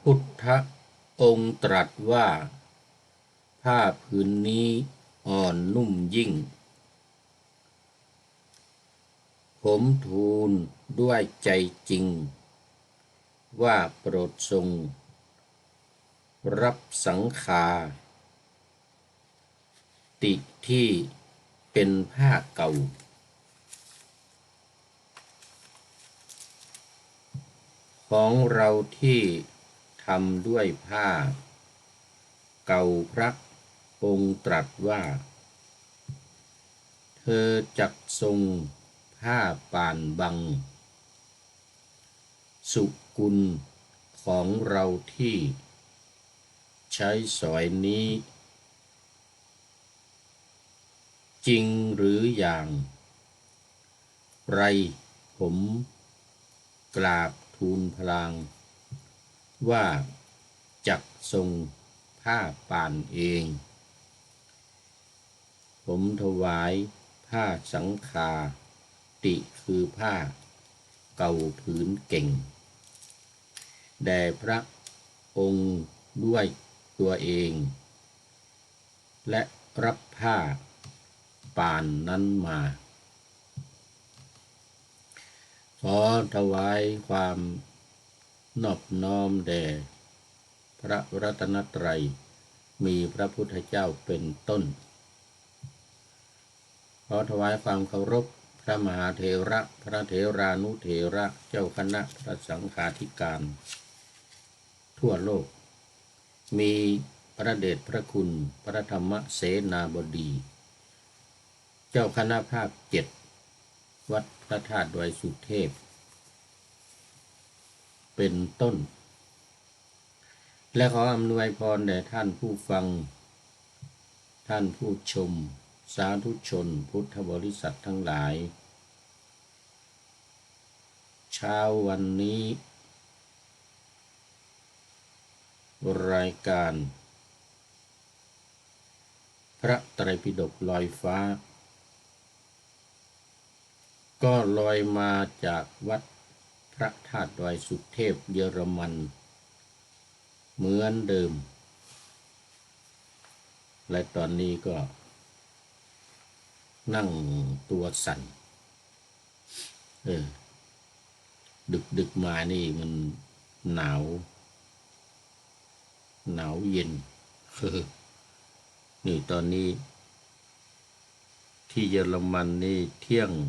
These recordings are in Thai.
พุทธองค์ตรัสว่าผ้าผืนนี้อ่อนนุ่มยิ่งผมทูลด้วยใจจริงว่าโปรดทรงรับสังฆาติที่เป็นผ้าเก่าของเราที่ทำด้วยผ้าเก่าพระองค์ตรัสว่าเธอจักทรงผ้าป่านบังสุกุลของเราที่ใช้สอยนี้จริงหรืออย่างไรผมกราบทูลพลางว่าจักทรงผ้าป่านเองผมถวายผ้าสังฆาติคือผ้าเก่าผืนเก่งแด่พระองค์ด้วยตัวเองและรับผ้าป่านนั้นมาขอถวายความนอบน้อมแด่พระรัตนตรัยมีพระพุทธเจ้าเป็นต้นขอถวายความเคารพพระมหาเถระพระเถรานุเถระเจ้าคณะพระสังฆาธิการทั่วโลกมีพระเดชพระคุณพระธรรมเสนาบดีเจ้าคณะภาค7วัดพระธาตุดอยสุเทพเป็นต้นและขออำนวยพรแด่ท่านผู้ฟังท่านผู้ชมสาธุชนพุทธบริษัททั้งหลายเช้าวันนี้รายการพระไตรปิฎกลอยฟ้าก็ลอยมาจากวัดพระธาตุดอยสุเทพเยอรมันเหมือนเดิมและตอนนี้ก็นั่งตัวสั่นดึกมานี่มันหนาวเย็นนี่ตอนนี้ที่เยอรมันนี่เที่ยง45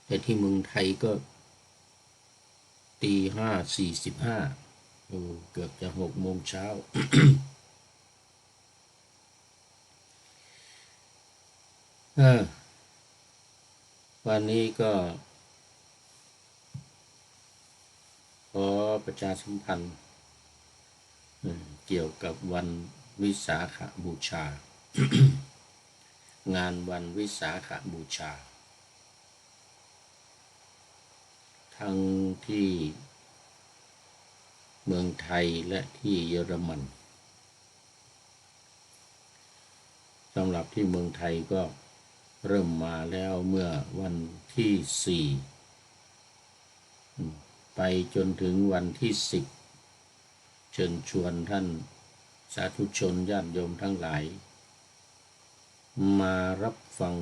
แต่ที่เมืองไทยก็5:45เกือบจะ6 โมงเช้า วันนี้ก็ขอประชาสัมพันธ์เกี่ยวกับวันวิสาขบูชา งานวันวิสาขบูชาทั้งที่เมืองไทยและที่เยอรมันสำหรับที่เมืองไทยก็เริ่มมาแล้วเมื่อวันที่4ไปจนถึงวันที่10เชิญชวนท่านสาธุชนญาติโยมทั้งหลายมารับฟัง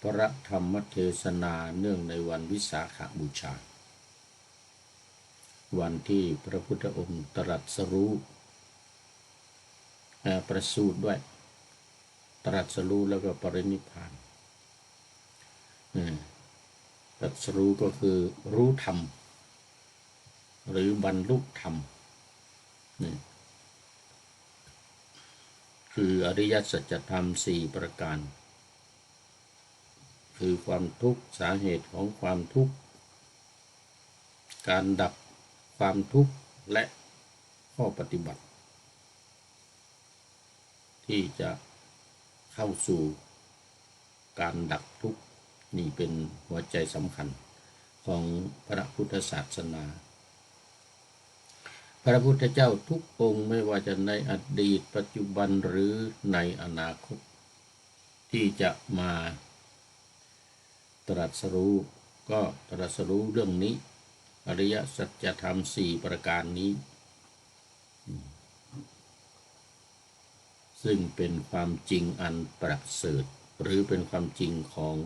พระธรรมเทศนาเนื่องในวันวิสาขบูชาวันที่พระพุทธองค์ตรัสรู้ประสูติด้วยตรัสรู้แล้วก็ปรินิพพานตรัสรู้ก็คือรู้ธรรมหรือบรรลุธรรมคืออริยสัจธรรม4ประการคือความทุกข์สาเหตุของความทุกข์การดับความทุกข์และข้อปฏิบัติที่จะเข้าสู่การดับทุกข์นี่เป็นหัวใจสำคัญของพระพุทธศาสนาพระพุทธเจ้าทุกองค์ไม่ว่าจะในอดีตปัจจุบันหรือในอนาคตที่จะมาตรัสรู้ ก็ตรัสรู้เรื่องนี้อริยสัจธรรม4ประการนี้ซึ่งเป็นความจริงอันประเสริฐหรือเป็นความจริงของ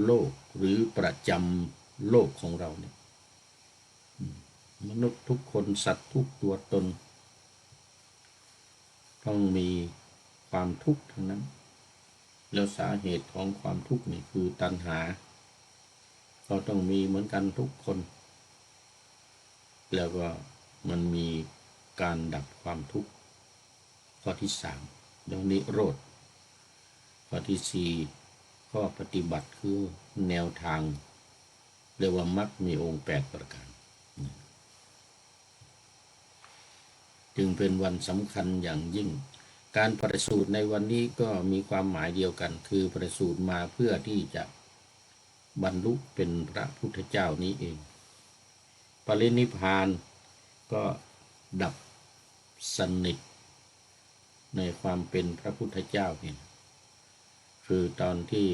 โลกหรือประจำโลกของเราเนี่ยมนุษย์ทุกคนสัตว์ทุกตัวตนต้องมีความทุกข์ทั้งนั้นแล้วสาเหตุของความทุกข์นี่คือตัณหาก็ต้องมีเหมือนกันทุกคนแล้วก็มันมีการดับความทุกข์ข้อที่3เรื่องนิโรธข้อที่4ข้อปฏิบัติคือแนวทางเรียกว่ามรรคมีองค์8ประการจึงเป็นวันสำคัญอย่างยิ่งการประสูติในวันนี้ก็มีความหมายเดียวกันคือประสูติมาเพื่อที่จะบรรลุเป็นพระพุทธเจ้านี้เองปรินิพพานก็ดับสนิทในความเป็นพระพุทธเจ้าเนี่ยคือตอนที่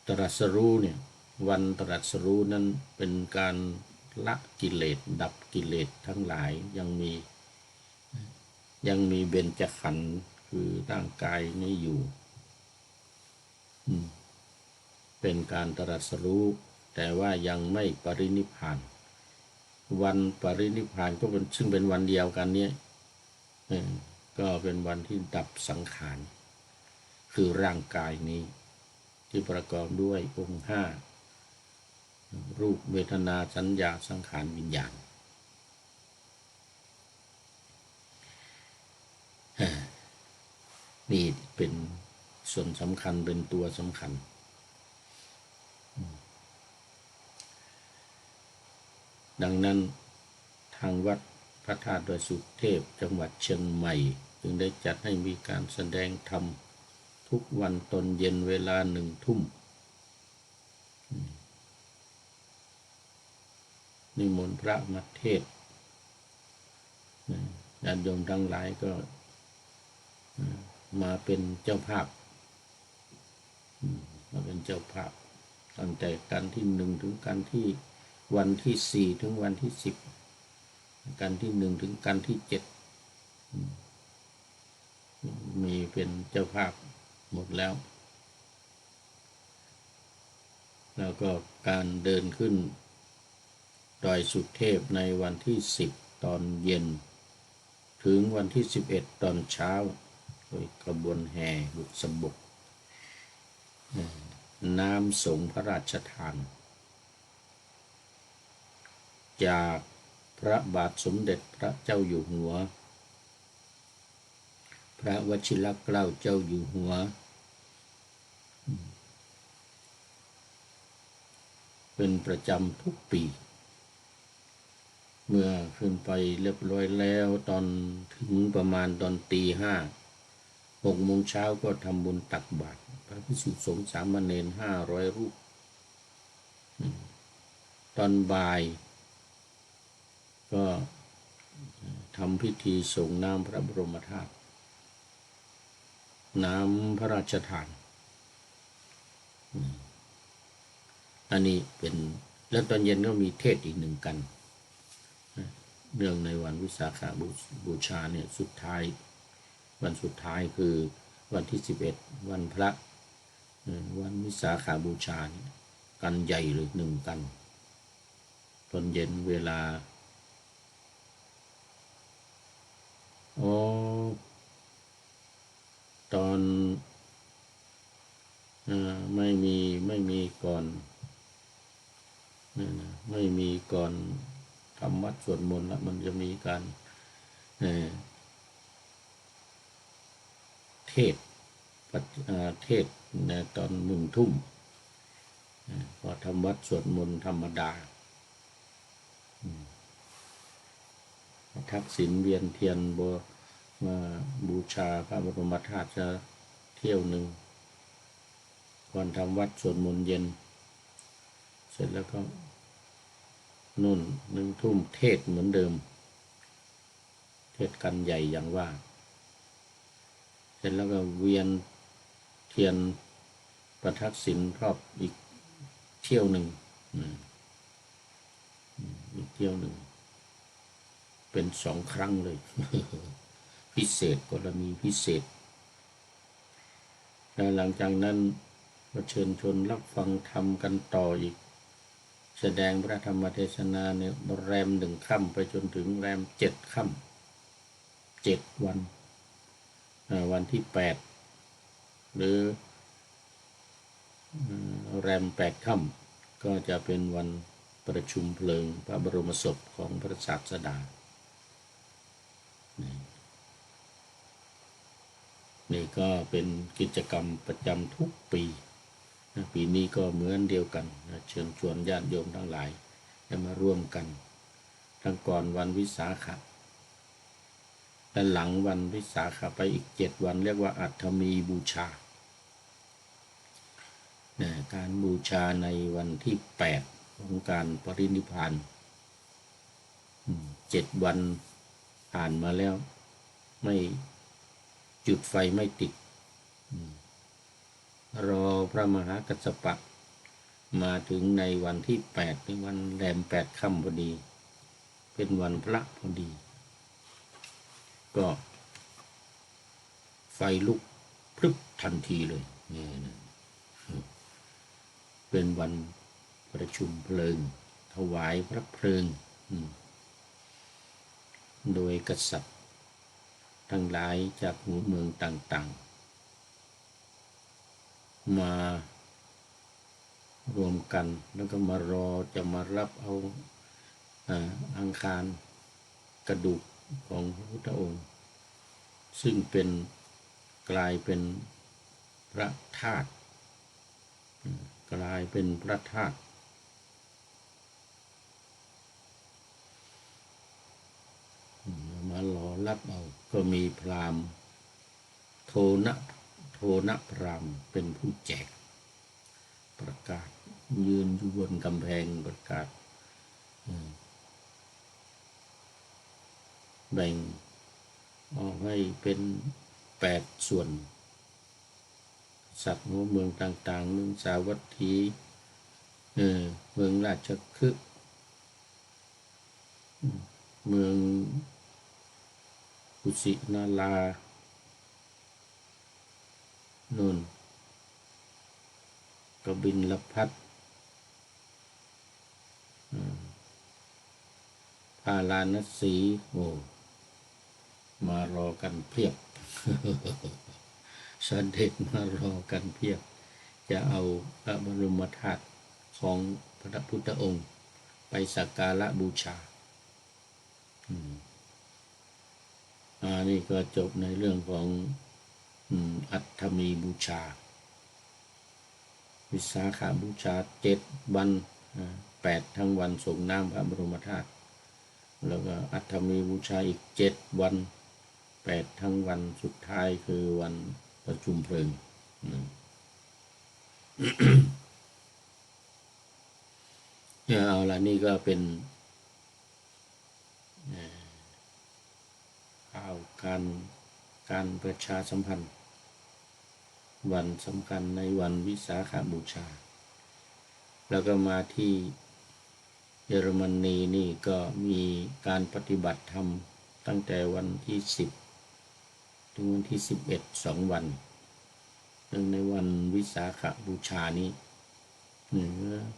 ตรัสรู้เนี่ยวันตรัสรู้นั้นเป็นการละกิเลสดับกิเลสทั้งหลายยังมีเบญจขันธ์คือร่างกายนี้อยู่เป็นการตรัสรู้แต่ว่ายังไม่ปรินิพพานวันปรินิพพานก็เป็นซึ่งเป็นวันเดียวกันนี้ก็เป็นวันที่ดับสังขารคือร่างกายนี้ที่ประกอบด้วยองค์5รูปเวทนาสัญญาสังขารวิญญาณนี่เป็นส่วนสำคัญเป็นตัวสำคัญดังนั้นทางวัดพระธาตุดอยสุเทพจังหวัดเชียงใหม่จึงได้จัดให้มีการแสดงธรรมทุกวันตอนเย็นเวลา1 ทุ่มนิมนต์พระมาเทศน์ญาติโยมทั้งหลายก็มาเป็นเจ้าภาพมาเป็นเจ้าภาพตั้งแต่กันที่1ถึงกันที่วันที่4ถึงวันที่10กันที่1ถึงกันที่7มีเป็นเจ้าภาพหมดแล้วแล้วก็การเดินขึ้นดอยสุเทพในวันที่10ตอนเย็นถึงวันที่11ตอนเช้าโดยขบวนแห่บุษบกน้ำสงฆ์พระราชทานจากพระบาทสมเด็จพระเจ้าอยู่หัวพระวชิรเกล้าเจ้าอยู่หัวเป็นประจำทุกปีเมื่อขึ้นไปเรียบร้อยแล้วตอนถึงประมาณตอนตี 5 6 โมงเช้าก็ทำบุญตักบาตรพระภิกษุสงฆ์สามเณร500 รูปตอนบ่ายก็ทำพิธีส่งน้ำพระบรมธาตุน้ำพระราชทานอันนี้เป็นแล้วตอนเย็นก็มีเทศอีก1 กันเรื่องในวันวิสาขบูชาเนี่ยสุดท้ายวันสุดท้ายคือวันที่11วันพระวันวิสาขบูชากันใหญ่เลย1 กันตอนเย็นเวลาตอนไม่มีก่อนไม่มีก่อนทำวัดสวดมนต์แล้วมันจะมีการเทศในตอน1 ทุ่มพอทำวัดสวดมนต์ธรรมดาทักษิณเวียนเทียนมาบูชาพระบรมธาตุจะเที่ยวหนึ่งก่อนทำวัดสวดมนต์เย็นเสร็จแล้วก็นู่น1 ทุ่มเทศเหมือนเดิมเทศกันใหญ่อย่างว่าเสร็จแล้วก็เวียนเทียน ประทักษิณรอบอีกเที่ยวหนึ่งอีกเที่ยวหนึ่งเป็น2 ครั้งเลย พิเศษกรณีพิเศษและหลังจากนั้นก็เชิญชวนรับฟังธรรมกันต่ออีกแสดงพระธรรมเทศนาเนี่ยแรม1 ค่ำไปจนถึงแรม7 ค่ำ7 วันวันที่8หรือแรม8 ค่ำก็จะเป็นวันประชุมเพลิงพระบรมศพของพระศาสดานี่ก็เป็นกิจกรรมประจำทุกปีปีนี้ก็เหมือนเดียวกันเชิญชวนญาติโยมทั้งหลายให้มาร่วมกันทั้งก่อนวันวิสาขะและหลังวันวิสาขะไปอีก7 วันเรียกว่าอัฐมีบูชาการบูชาในวันที่8ของการปรินิพพาน7 วันผ่านมาแล้วไม่จุดไฟไม่ติดรอพระมหากัสสปะมาถึงในวันที่8ในวันแรม8 ค่ำพอดีเป็นวันพระพอดีก็ไฟลุกพรึบทันทีเลยเป็นวันประชุมเพลิงถวายพระเพลิงโดยกษัตริย์ทั้งหลายจากหัวเมืองต่างๆมารวมกันแล้วก็มารอจะมารับเอาอังคารกระดูกของพระพุทธองค์ซึ่งเป็นกลายเป็นพระธาตุกลายเป็นพระธาตุมารอรับเอาก็มีพราหมณ์โทนะพราหมณ์เป็นผู้แจกประกาศยืนอยู่บนกำแพงประกาศแบ่งออกให้เป็น8 ส่วนสัตว์หัวเมืองต่างๆเมืองสาวัตถีเมืองราชคฤห์เมืองกุสินาราโน่นกบิลพัสพาราณสีมารอกันเพียบเสด็จมารอกันเพียบจะเอาพระบรมธาตุของพระพุทธองค์ไปสักการะบูชานี่ก็จบในเรื่องของอัฐมีบูชาวิสาขบูชา7 วัน8 ทั้งวันส่งน้ำพระบรมธาตุแล้วก็อัฐมีบูชาอีก7 วัน8 ทั้งวันสุดท้ายคือวันประชุมเพลิงเอาละนี่ก็เป็นข่าวการประชาสัมพันธ์วันสำคัญในวันวิสาขบูชาแล้วก็มาที่เยอรมนีนี่ก็มีการปฏิบัติธรรมตั้งแต่วันที่10ถึงวันที่11 2 วันในวันวิสาขบูชานี้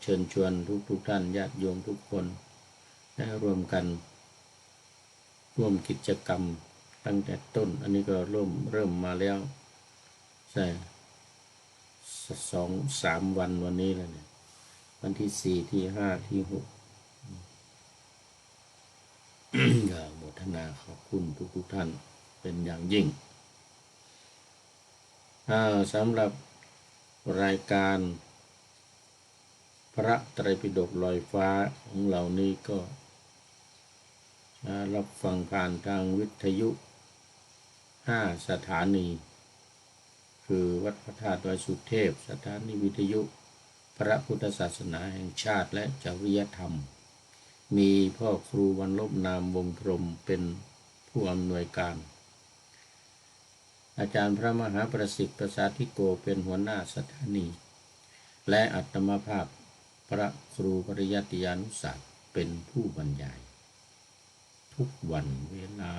เชิญชวนทุกท่านญาติโยมทุกคนได้ร่วมกันร่วมกิจกรรมตั้งแต่ต้นอันนี้ก็เริ่มมาแล้วใช่2-3 วันวันนี้แล้วเนี่ยวันที่4ที่5ที่6ก็โมทนาขอบคุณทุกท่านเป็นอย่างยิ่งสำหรับรายการพระไตรปิฎกลอยฟ้าของเรานี่ก็รับฟังผ่านทางวิทยุ5 สถานีคือวัดพระธาตุดอยสุเทพสถานีวิทยุพระพุทธศาสนาแห่งชาติและจริยธรรมมีพ่อครูวันลบนามวงพรหมเป็นผู้อำนวยการอาจารย์พระมหาประสิทธิ์ประสาธิโกเป็นหัวหน้าสถานี และอัตมภาพพระครูปริยัติยานุศาสตร์เป็นผู้บรรยายทุกวันเวลา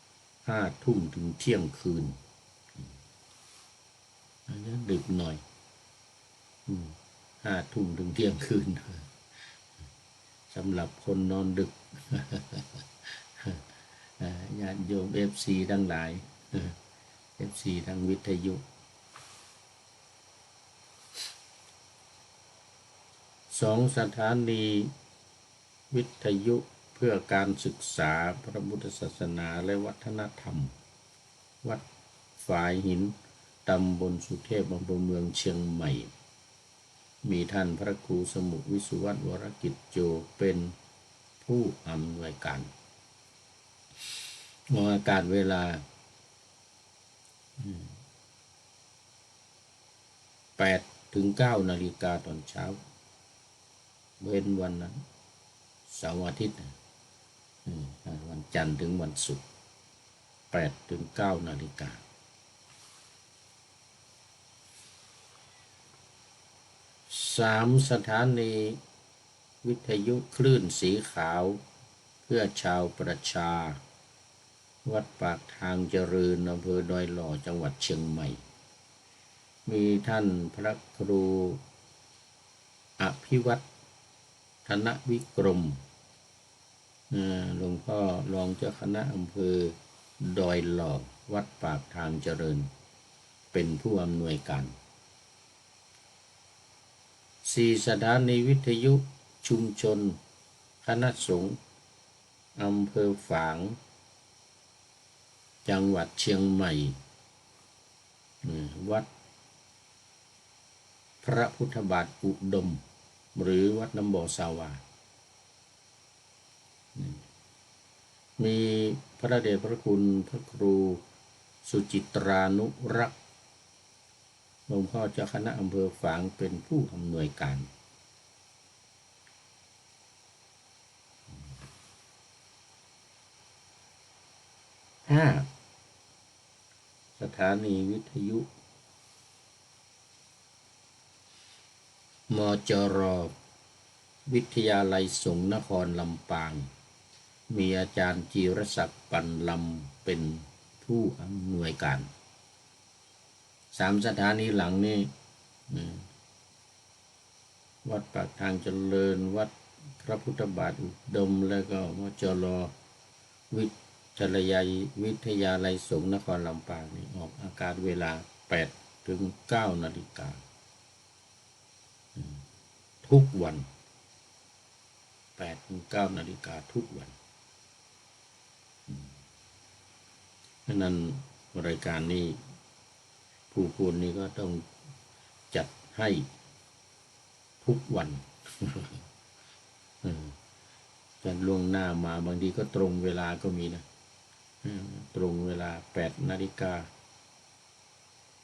5 ทุ่มถึงเที่ยงคืนอันนี้ดึกหน่อย5 ทุ่มถึงเที่ยงคืนสำหรับคนนอนดึกญาติโยม FC ทั้งหลาย FC ทางวิทยุ2 สถานีวิทยุเพื่อการศึกษาพระพุทธศาสนาและวัฒนธรรมวัดฝายหินตำบลสุเทพอำเภอเมืองเชียงใหม่มีท่านพระครูสมุวิสุวัฒน์วรกิจโจเป็นผู้อำนวยการออกอากาศเวลา8 ถึง 9 นาฬิกาตอนเช้าเว้นวันนั้นเสาร์อาทิตย์วันจันทร์ถึงวันศุกร์8 ถึง 9 นาฬิกา3 สถานีวิทยุคลื่นสีขาวเพื่อชาวประชาวัดปากทางเจริญอำเภอดอยหล่อจังหวัดเชียงใหม่มีท่านพระครูอภิวัตธนวิกรมหลวงพ่อรองเจ้าคณะอำเภอดอยหล่อวัดปากทางเจริญเป็นผู้อำนวยการ4 สถานีวิทยุชุมชนคณะสงฆ์อำเภอฝางจังหวัดเชียงใหม่วัดพระพุทธบาทอุดมหรือวัดน้ำบ่อสาวามีพระเดชพระคุณพระครูสุจิตรานุรักษ์หลวงพ่อเจ้าคณะอำเภอฝางเป็นผู้อำนวยการ5 สถานีวิทยุมจร.วิทยาลัยสงฆ์นครลำปางมีอาจารย์จีรศักดิ์ปันลำเป็นผู้อำนวยการ3 สถานีหลังนี้วัดปากทางเจริญวัดพระพุทธบาทอุดมแล้วก็มจร.วิทยาลัยสงฆ์นครลำปางนี่ออกอากาศเวลา8 ถึง 9 นาฬิกาทุกวัน8 ถึง 9 นาฬิกาทุกวันเพราะนั้นรายการนี้ผู้พูดนี้ก็ต้องจัดให้ทุกวันแต่ล่วงหน้ามาบางทีก็ตรงเวลาก็มีนะตรงเวลา8 นาฬิกา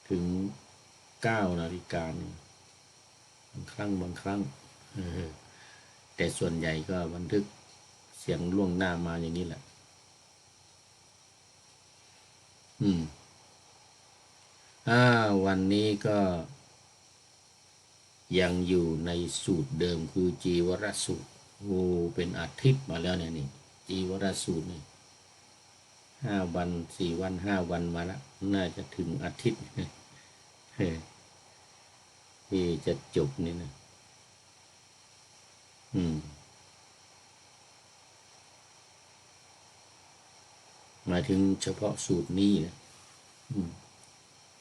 ถึง 9 นาฬิกาบางครั้งแต่ส่วนใหญ่ก็บันทึกเสียงล่วงหน้ามาอย่างนี้แหละวันนี้ก็ยังอยู่ในสูตรเดิมคือจีวรสูตรเป็นอาทิตย์มาแล้วเนี่ยนี่จีวรสูตรนี่5 วัน 4 วัน 5 วันมาแล้วน่าจะถึงอาทิตย์ที่จะจบนี่นะหมายถึงเฉพาะสูตรนี้นะ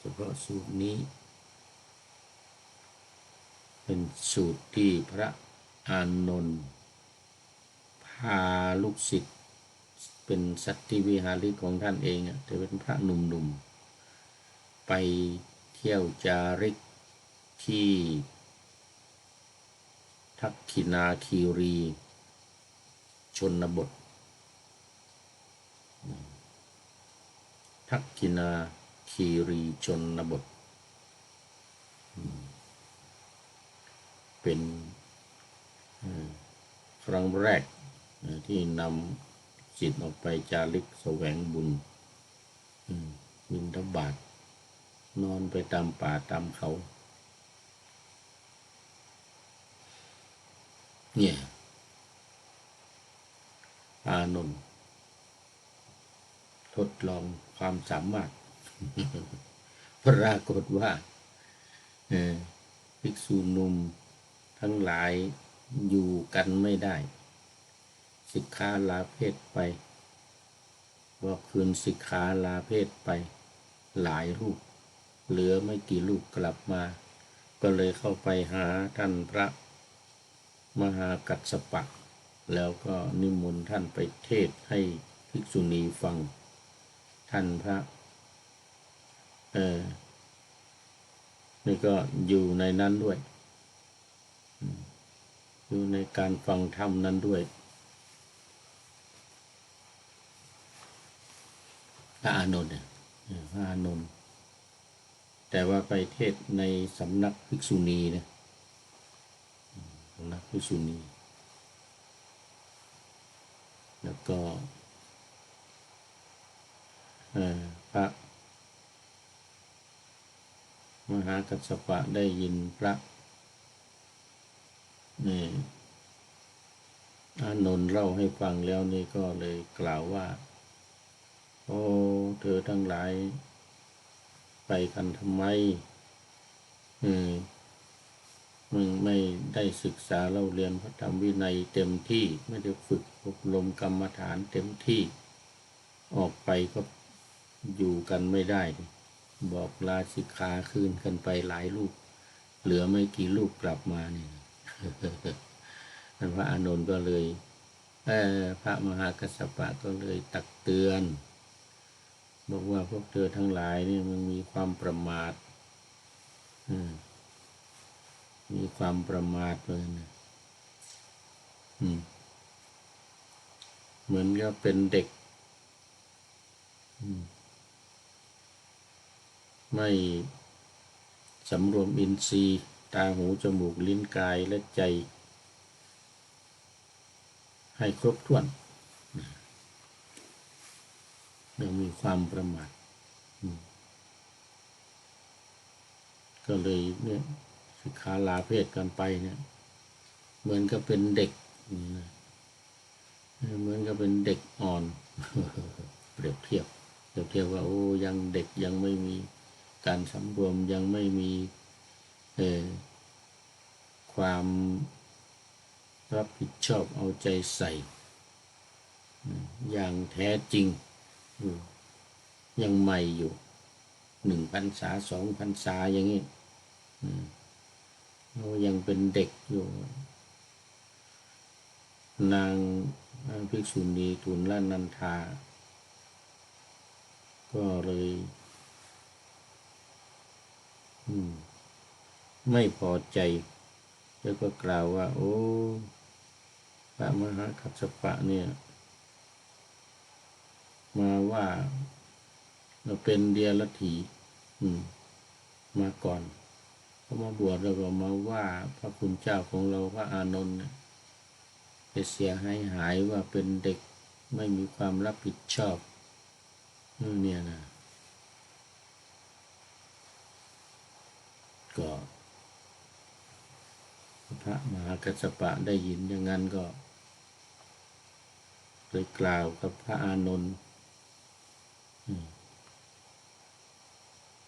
เฉพาะสูตรนี้เป็นสูตรที่พระอานนท์พาลูกศิษย์เป็นสัตติวิหาริกของท่านเองแต่เป็นพระหนุ่มๆไปเที่ยวจาริกที่ทักขินาคีรีชนบททักขินาคีรีชนบทเป็นครั้งแรกที่นำจิตออกไปจาริกแสวงบุญบิณฑบาตนอนไปตามป่าตามเขา เนี่ยอานนท์ทดลองความสามารถ ปรากฏว่าภิกษุหนุ่มทั้งหลายอยู่กันไม่ได้สิกขาลาเพศไปบอกคืนสิกขาลาเพศไปหลายรูปเหลือไม่กี่รูปกลับมาก็เลยเข้าไปหาท่านพระมหากัสสปะแล้วก็นิมนต์ท่านไปเทศให้ภิกษุณีฟังท่านพระนี่ก็อยู่ในนั้นด้วยอยู่ในการฟังธรรมนั้นด้วยพระอานนท์พระอานนท์แต่ว่าไปเทศในสำนักภิกษุณีนะสำนักภิกษุณีแล้วก็พระมหากัสสปะได้ยินพระอานนท์เล่าให้ฟังแล้วนี่ก็เลยกล่าวว่าโอ้เธอทั้งหลายไปกันทำไมมึงไม่ได้ศึกษาเล่าเรียนพระธรรมวินัยเต็มที่ไม่ได้ฝึกอบรมกรรมฐานเต็มที่ออกไปก็อยู่กันไม่ได้บอกลาสิกขาคืนกันไปหลายรูปเหลือไม่กี่รูปกลับมานี่พระอานนท์ก็เลยพระมหากัสสปะก็เลยตักเตือนบอกว่าพวกเธอทั้งหลายนี่มันมีความประมาทมีความประมาทเลยนะเหมือนกับเป็นเด็กไม่สำรวมอินทรีย์ตาหูจมูกลิ้นกายและใจให้ครบถ้วนยังมีความประมาทก็เลยเนี่ยสิกขาลาเพศกันไปเนี่ยเหมือนกับเป็นเด็กเหมือนกับเป็นเด็กอ่อนเปรียบเทียบว่าโอ้ยังเด็กยังไม่มีการสำรวมยังไม่มีความรับผิดชอบเอาใจใส่อย่างแท้จริงยังใหม่อยู่1 พรรษา2 พรรษาอย่างนี้ยังเป็นเด็กอยู่นางภิกษุณีทุลนันทาก็เลยไม่พอใจแล้วก็กล่าวว่าโอ้พระมหากัสสปะเนี่ยมาว่าเราเป็นเดียรถีมาก่อนเขามาบวชแล้วก็มาว่าพระคุณเจ้าของเราพระอานนท์ไปเสียหายว่าเป็นเด็กไม่มีความรับผิดชอบเนี่ยนะก็พระมหากัสสปะได้ยินอย่างนั้นก็เลยกล่าวกับพระอานนท์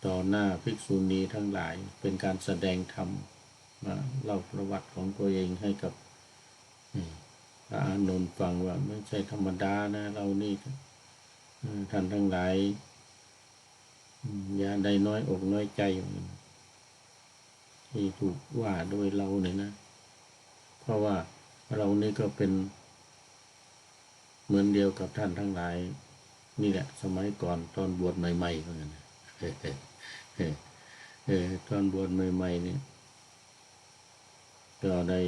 ต่อหน้าภิกษุณีทั้งหลายเป็นการแสดงธรรมมาเล่าประวัติของตัวเองให้กับพระอานนท์ฟังว่าไม่ใช่ธรรมดานะเรานี่ท่านทั้งหลายอย่าได้น้อยอกน้อยใจที่ถูกว่าโดยเราเนี่ยนะเพราะว่าเรานี่ก็เป็นเหมือนเดียวกับท่านทั้งหลายนี่แหละสมัยก่อนตอนบวชใหม่ๆเหมือนกันตอนบวชใหม่ๆเนี่ยก็ได้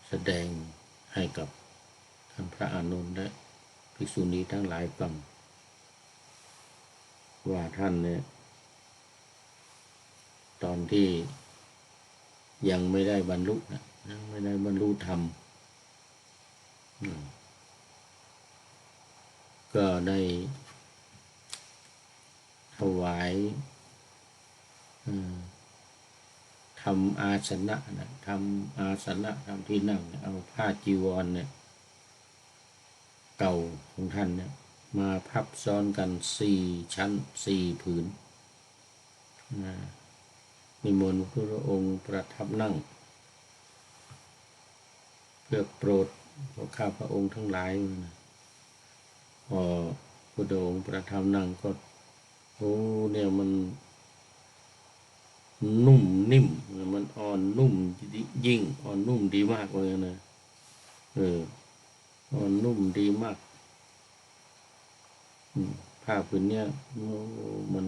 แสดงให้กับท่านพระอานนท์และภิกษุณีทั้งหลายฟังว่าท่านเนี่ยตอนที่ยังไม่ได้บรรลุนะไม่ได้บรรลุธรรมก็ได้ วายทำอาสนะนะทำอาสนะทำที่นั่งเอาผ้าจีวรเนี่ยเก่าของท่านเนี่ยมาพับซ้อนกัน4 ชั้น 4 ผืนนิมนต์พระองค์ประทับนั่งเพื่อโปรดข้าพระองค์ทั้งหลายพอพระองค์ประทับนั่งก็เนี่ยมันนุ่มนิ่มมันอ่อนนุ่มยิ่งอ่อนนุ่มดีมากเลยนะอ่อนนุ่มดีมากผ้าผืนเนี้ยมัน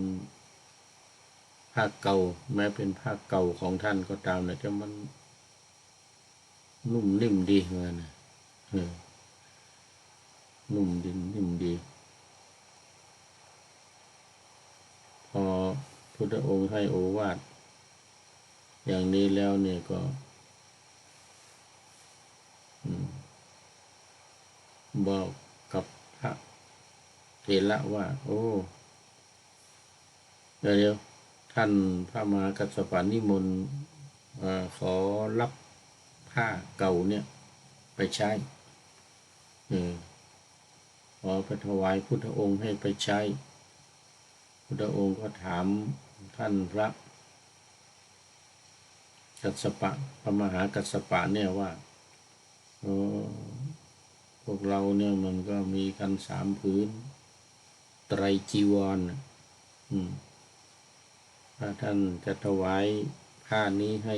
ผ้าเก่าแม้เป็นผ้าเก่าของท่านก็ตามนะแต่มันนุ่มนิ่มดีเหมือนนะนุ่มดินนิ่มดีพอพุทธองค์ให้โอวาทอย่างนี้แล้วเนี่ยก็บอกกับพระเถระว่าโอ้เดี๋ยวท่านพระมหากัสสปะนิมนต์ขอรับผ้าเก่าเนี่ยไปใช้ขอไปถวายพุทธองค์ให้ไปใช้พุทธองค์ก็ถามท่านพระกัสสปะพระมหากัสสปะเนี่ยว่าพวกเราเนี่ยมันก็มีกัน3 ผืนไตรจีวรถ้าท่านจะถวายผ้านี้ให้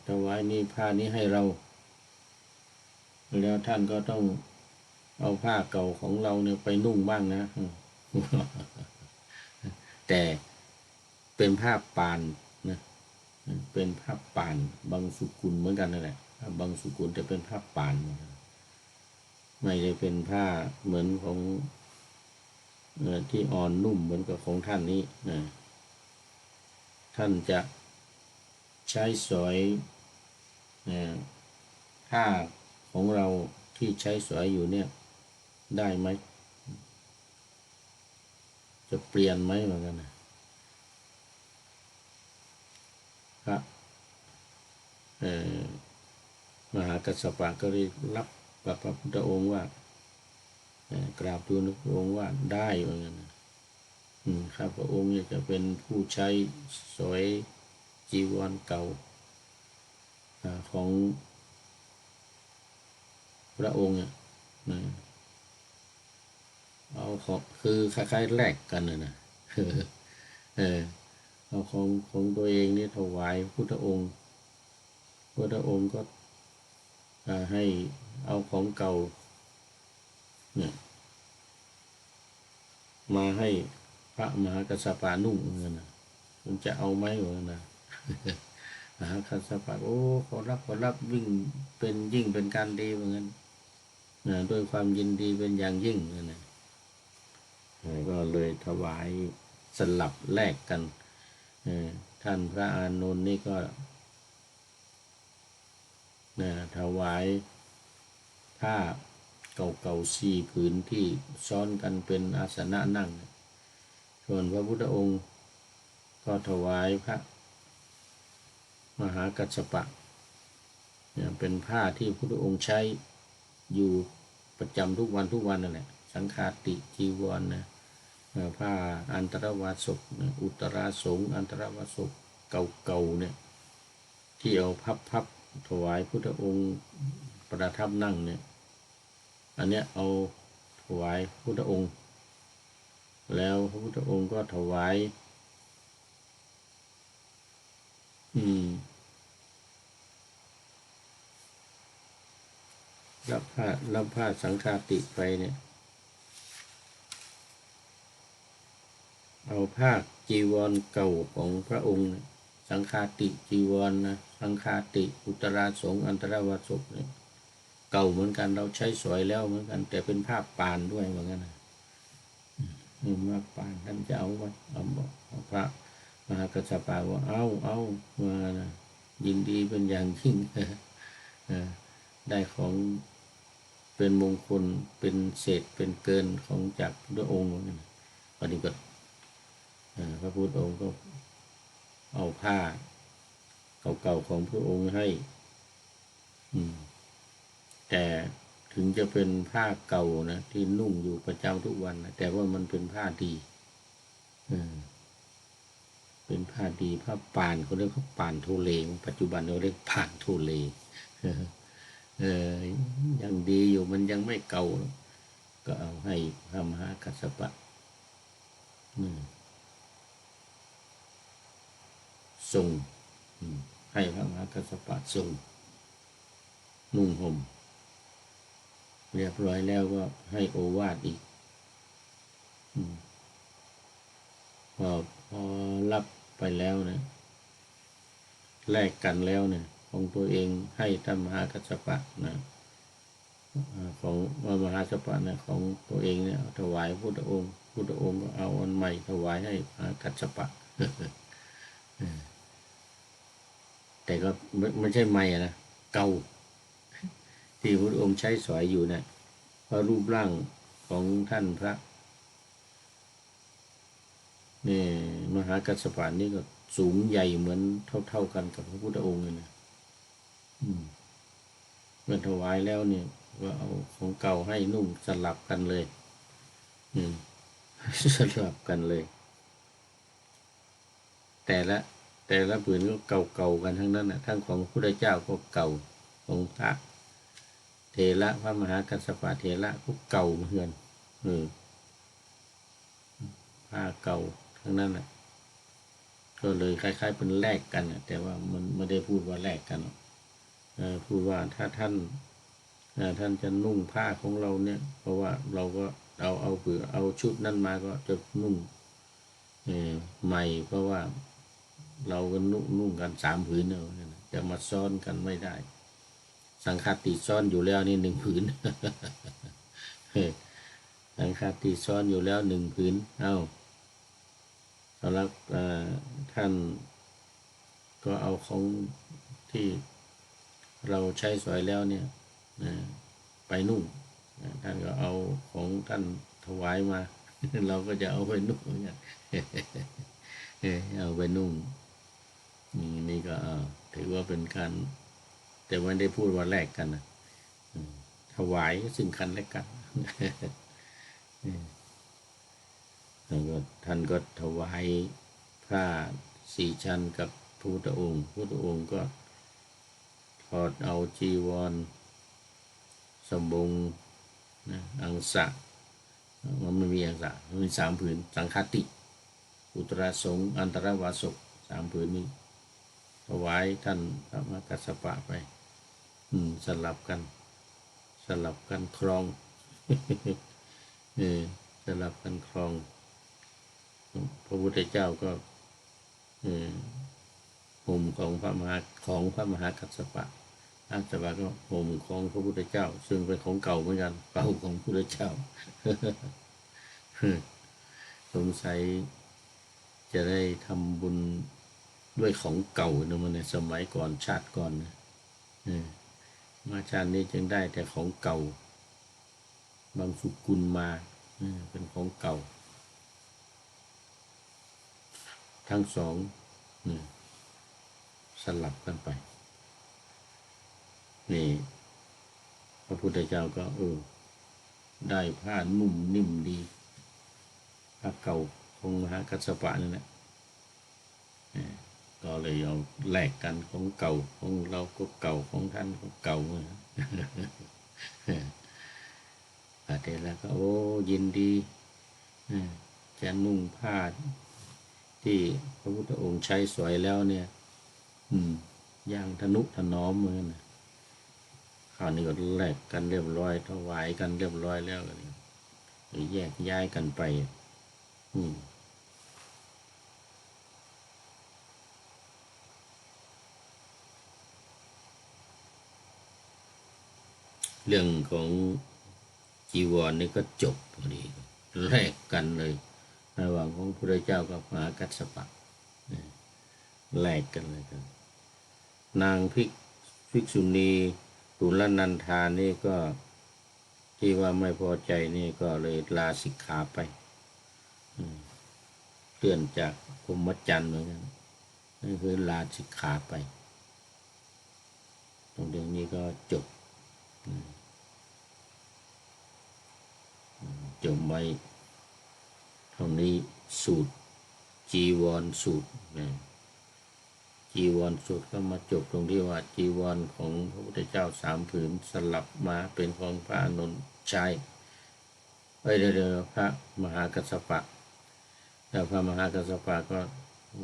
ถวายนี้ผ้านี้ให้เราแล้วท่านก็ต้องเอาผ้าเก่าของเราเนี่ยไปนุ่งบ้างนะแต่เป็นผ้าป่านนะเป็นผ้าป่านบางสุกุลเหมือนกันนั่นแหละบางสุกุลจะเป็นผ้าป่านไม่ได้เป็นผ้าเหมือนของที่อ่อนนุ่มเหมือนกับของท่านนี้นะท่านจะใช้สอยผ้าของเราที่ใช้สอยอยู่เนี่ยได้ไหมจะเปลี่ยนไหมเหมือนกันนะพระมหากัสสปะก็ได้รับกับพระพุทธองค์ว่ากราบทูลพระองค์ว่าได้เหมือนกันนะข้าพระองค์จะเป็นผู้ใช้สอยจีวรเก่าของพระองค์เอาของคือคล้ายๆแลกกันนะเอาของตัวเองนี่ถวายพุทธองค์ก็ให้เอาของเก่าเนี่ยมาให้พระมหากัสสปะนุ่งเงินนะมันจะเอาไหมวะนะมหากัสสปะโอ้ขอรับยิ่งเป็นการดีเหมือนกันด้วยความยินดีเป็นอย่างยิ่งนะก็เลยถวายสลับแลกกันท่านพระอานนท์นี่ก็ถวายผ้าเก่า4 ผืนที่ซ้อนกันเป็นอาสนะนั่งส่วนพระพุทธองค์ก็ถวายพระมหากัสสปะเป็นผ้าที่พระพุทธองค์ใช้อยู่ประจำทุกวันนั่นแหละสังฆาติจีวรนะผ้าอันตรวาสกอุตราสงอันตรวาสกเก่าเนี่ยที่เอาพับถวายพุทธองค์ประทับนั่งเนี่ยอันเนี้ยเอาถวายพุทธองค์แล้วพระพุทธองค์ก็ถวายรับผ้าสังฆาติไปเนี่ยเอาผ้าจีวรเก่าของพระองค์สังฆาติจีวรนะสังฆาติอุตราสงอันตรวาสกเนี่ยเก่าเหมือนกันเราใช้สวยแล้วเหมือนกันแต่เป็นผ้าป่านด้วยเหมือนกันนะผ้าป่านท่านจะเอาไว้เอาพระมหากัสสปะว่าเอามานะยินดีเป็นอย่างยิ่งได้ของ เป็นมงคลเป็นเศษเป็นเกินของจากพระองค์นั่นปฏิบัติพระพุทธองค์ก็เอาผ้าเก่าๆของพระองค์ให้แต่ถึงจะเป็นผ้าเก่านะที่นุ่งอยู่ประจำทุกวันนะแต่ว่ามันเป็นผ้าดีเป็นผ้าดีผ้าป่านเขาเรียกผ้าป่านโทเลปัจจุบันเราเรียกป่านโทเลยังดีอยู่มันยังไม่เก่าก็เอาให้พระมหากัสสปะทรงให้พระมหากัสสปะทรงนุ่งห่มเรียบร้อยแล้วก็ให้โอวาทอีกพอรับไปแล้วนะแลกกันแล้วเนี่ยของตัวเองให้ท่านมหากัสสปะนะของมหากัสสปะเนี่ยของตัวเองเนี่ยถวายพุทธองค์ก็เอาอันใหม่ถวายให้มหากัสสปะแต่ก็ไม่ใช่ใหม่นะเก่าที่พระองค์ใช้สอยอยู่เนี่ยเพราะรูปร่างของท่านพระนี่มหากัสสปะนี่ก็สูงใหญ่เหมือนเท่ากันกับพระพุทธองค์เลยนะเมื่อถวายแล้วเนี่ยก็เอาของเก่าให้นุ่งสลับกันเลยสลับกันเลย แต่ละผืนก็เก่ากันทั้งนั้นนะทั้งของพระพุทธเจ้าก็เก่าของพระเถระพระมหากัสสปะเถระก็เก่าเหมือนกันผ้าเก่าทั้งนั้นนะก็เลยคล้ายๆเป็นแลกกันแต่ว่ามันไม่ได้พูดว่าแลกกันพูดว่าถ้าท่านจะนุ่งผ้าของเราเนี่ยเพราะว่าเราก็เอาชุดนั้นมาก็จะนุ่งใหม่เพราะว่าเราก็นุ่งกัน3 ผืนจะมาซ้อนกันไม่ได้สังฆาติซ้อนอยู่แล้วนี่1 ผืนสังฆาติซ้อนอยู่แล้ว1 ผืนแล้วท่านก็เอาของที่เราใช้สอยแล้วเนี่ยไปนุ่งท่านก็เอาของท่านถวายมาเราก็จะเอาไปนุ่งเหมือนกันเอาไปนุ่งนี่ก็ถือว่าเป็นการแต่ไม่ได้พูดว่าแลกกันนะถวายซึ่งกันและกันแล้วก็ท่านก็ถวายผ้า4 ชั้นกับพระพุทธองค์ก็ถอดเอาจีวรสบงอังสะมันไม่มีอังสะมันมี3 ผืนสังฆาติอุตราสงฆ์อันตรวาสก3 ผืนนี้ถวายท่านพระมหากัสสปะไปสลับกันครองสลับกันครองพระพุทธเจ้าก็ห่มของพระมหากัสสปะกัสสปะก็ห่มของพระพุทธเจ้าซึ่งเป็นของเก่าเหมือนกันเก่าของพระพุทธเจ้าสงสัยจะได้ทำบุญด้วยของเก่านะมันในสมัยก่อนชาติก่อนนะมาชาตินี้จึงได้แต่ของเก่าบางสุกุลมาเป็นของเก่าทั้งสองสลับกันไปนี่พระพุทธเจ้าก็ได้ผ้านุ่มนิ่มดีผ้าเก่าของมหากัสสปะนั่นแหละก็เลยเอาแลกกันของเก่าของเราก็เก่าของท่านก็เก่าพระเถระก็ยินดีจะนุ่งผ้าที่พระพุทธองค์ใช้สวยแล้วเนี่ยอย่างทนุถนอมเหมือนกันคราวนี้ก็แลกกันเรียบร้อยถวายกันเรียบร้อยแล้วก็แยกย้ายกันไปเรื่องของจีวรนี่ก็จบพอดีแลกกันเลยระหว่างของพระเจ้ากับมหากัสสปะแลกกันเลยกันนางภิกษุณีตุลนันทานี่ก็ ที่ว่าไม่พอใจนี่ก็เลยลาสิกขาไปเลื่อนจากพรหมจรรย์เหมือนกันนั่นคือลาสิกขาไปตรงนี้ก็จบไว้เท่านี้สูตรจีวรสูตรจีวรสูตรก็มาจบตรงที่ว่าจีวรของพระพุทธเจ้า3 ผืนสลับมาเป็นของพระอานนท์ใช้เดี๋ยวพระมหากัสสปะแต่พระมหากัสสปะก็